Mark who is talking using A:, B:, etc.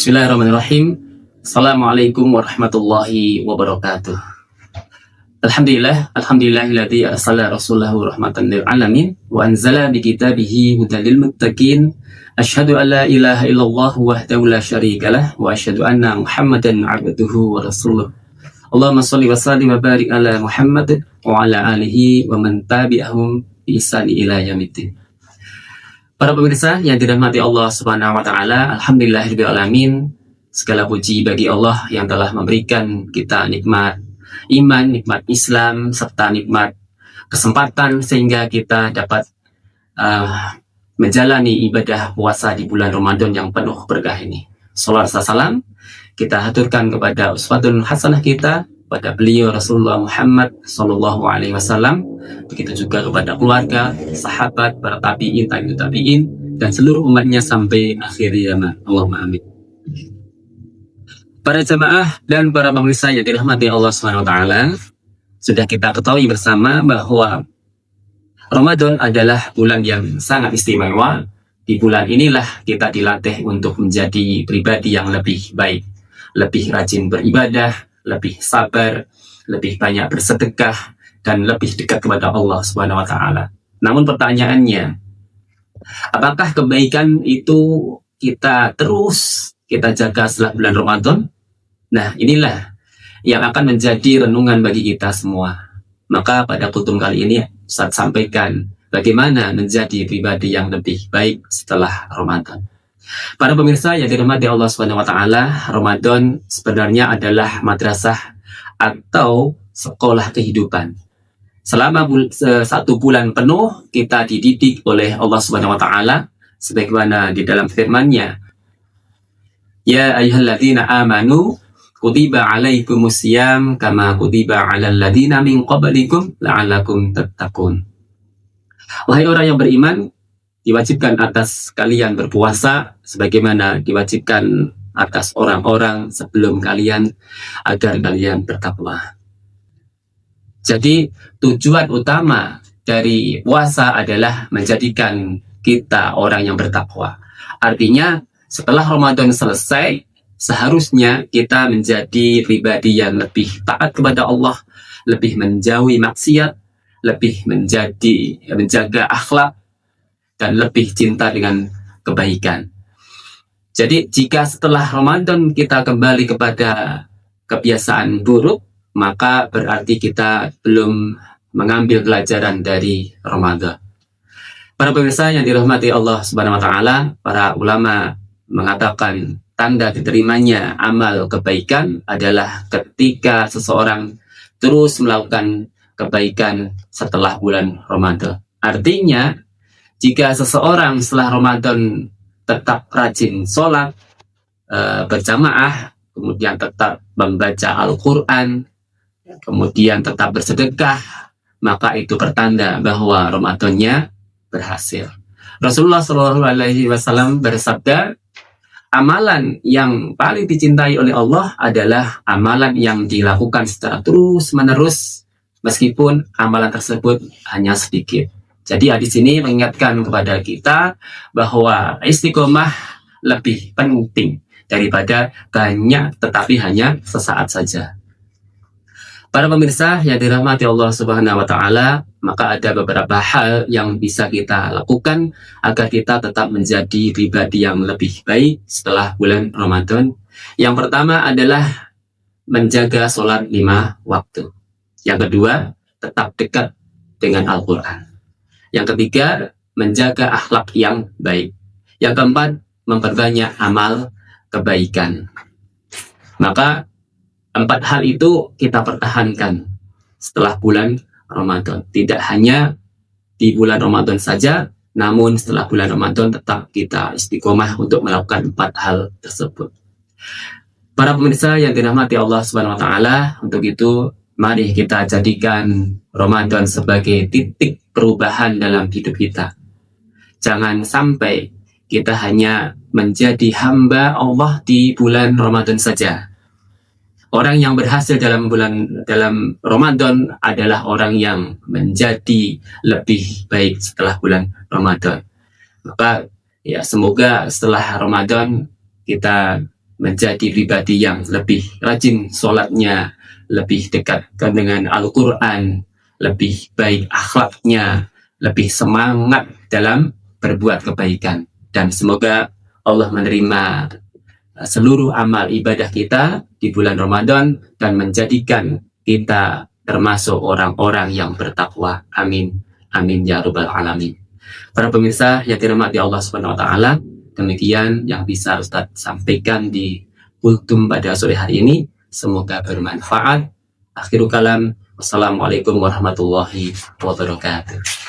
A: Bismillahirrahmanirrahim. Assalamualaikum warahmatullahi wabarakatuh. Alhamdulillahilladzi arsala rasulahu rahmatan lil alamin wa anzala bi kitabihi hudan lil muttaqin. Asyhadu an la ilaha illallah wahdahu la syarikalah wa asyhadu anna Muhammadan abduhu wa rasuluh. Allahumma shalli wa sallim wa barik ala Muhammad wa ala alihi wa man tabi'ahum bi ihsan ila yaumiddin. Para pemirsa yang dirahmati Allah Subhanahu wa taala, alhamdulillahirabbil alamin. Segala puji bagi Allah yang telah memberikan kita nikmat iman, nikmat Islam, serta nikmat kesempatan sehingga kita dapat menjalani ibadah puasa di bulan Ramadan yang penuh berkah ini. Shalawat serta salam kita haturkan kepada uswatun hasanah kita, pada beliau Rasulullah Muhammad Sallallahu Alaihi Wasallam, begitu juga kepada keluarga, sahabat, para tabiin, tabiin, dan seluruh umatnya sampai akhir zaman. Allahumma amin. Para jamaah dan para pemirsa yang dirahmati Allah Subhanahu Wa Taala, sudah kita ketahui bersama bahwa Ramadan adalah bulan yang sangat istimewa. Di bulan inilah kita dilatih untuk menjadi pribadi yang lebih baik, lebih rajin beribadah, lebih sabar, lebih banyak bersedekah, dan lebih dekat kepada Allah Subhanahu wa taala. Namun pertanyaannya, apakah kebaikan itu kita jaga setelah bulan Ramadan? Nah, inilah yang akan menjadi renungan bagi kita semua. Maka pada kutum kali ini Ustaz sampaikan bagaimana menjadi pribadi yang lebih baik setelah Ramadan. Para pemirsa yang dirahmati Allah Subhanahu wa taala, Ramadan sebenarnya adalah madrasah atau sekolah kehidupan. Selama satu bulan penuh kita dididik oleh Allah Subhanahu wa taala sebagaimana di dalam firman-Nya. Ya ayyuhalladzina amanu kutiba alaikumusiyam kama kutiba alal ladzina min qablikum la'allakum tattaqun. Wahai orang yang beriman, diwajibkan atas kalian berpuasa sebagaimana diwajibkan atas orang-orang sebelum kalian agar kalian bertakwa. Jadi tujuan utama dari puasa adalah menjadikan kita orang yang bertakwa. Artinya setelah Ramadan selesai, seharusnya kita menjadi pribadi yang lebih taat kepada Allah, lebih menjauhi maksiat, lebih menjaga akhlak, dan lebih cinta dengan kebaikan. Jadi jika setelah Ramadan kita kembali kepada kebiasaan buruk, maka berarti kita belum mengambil pelajaran dari Ramadan. Para pemirsa yang dirahmati Allah Subhanahu wa taala, para ulama mengatakan tanda diterimanya amal kebaikan adalah ketika seseorang terus melakukan kebaikan setelah bulan Ramadan. Artinya jika seseorang setelah Ramadan tetap rajin sholat, berjamaah, kemudian tetap membaca Al-Quran, kemudian tetap bersedekah, maka itu pertanda bahwa Ramadannya berhasil. Rasulullah SAW bersabda, amalan yang paling dicintai oleh Allah adalah amalan yang dilakukan secara terus-menerus, meskipun amalan tersebut hanya sedikit. Jadi hadis ini mengingatkan kepada kita bahwa istiqomah lebih penting daripada banyak tetapi hanya sesaat saja. Para pemirsa yang dirahmati Allah Subhanahu wa taala, maka ada beberapa hal yang bisa kita lakukan agar kita tetap menjadi pribadi yang lebih baik setelah bulan Ramadan. Yang pertama adalah menjaga sholat 5 waktu. Yang kedua, tetap dekat dengan Al-Quran. Yang ketiga, menjaga akhlak yang baik. Yang keempat, memperbanyak amal kebaikan. Maka 4 hal itu kita pertahankan setelah bulan Ramadan. Tidak hanya di bulan Ramadan saja, namun setelah bulan Ramadan tetap kita istiqomah untuk melakukan 4 hal tersebut. Para pemirsa yang dirahmati Allah Subhanahu wa taala, untuk itu mari kita jadikan Ramadan sebagai titik perubahan dalam hidup kita. Jangan sampai kita hanya menjadi hamba Allah di bulan Ramadan saja. Orang yang berhasil dalam Ramadan adalah orang yang menjadi lebih baik setelah bulan Ramadan. Maka ya semoga setelah Ramadan kita menjadi pribadi yang lebih rajin sholatnya, lebih dekat dengan Al-Quran, lebih baik akhlaknya, lebih semangat dalam berbuat kebaikan. Dan semoga Allah menerima seluruh amal ibadah kita di bulan Ramadan dan menjadikan kita termasuk orang-orang yang bertakwa. Amin. Amin ya rabbal alamin. Para pemirsa yang dirahmati Allah Subhanahu wa taala, demikian yang bisa Ustadz sampaikan di kultum pada sore hari ini. Semoga bermanfaat. Akhirul kalam. Wassalamualaikum warahmatullahi wabarakatuh.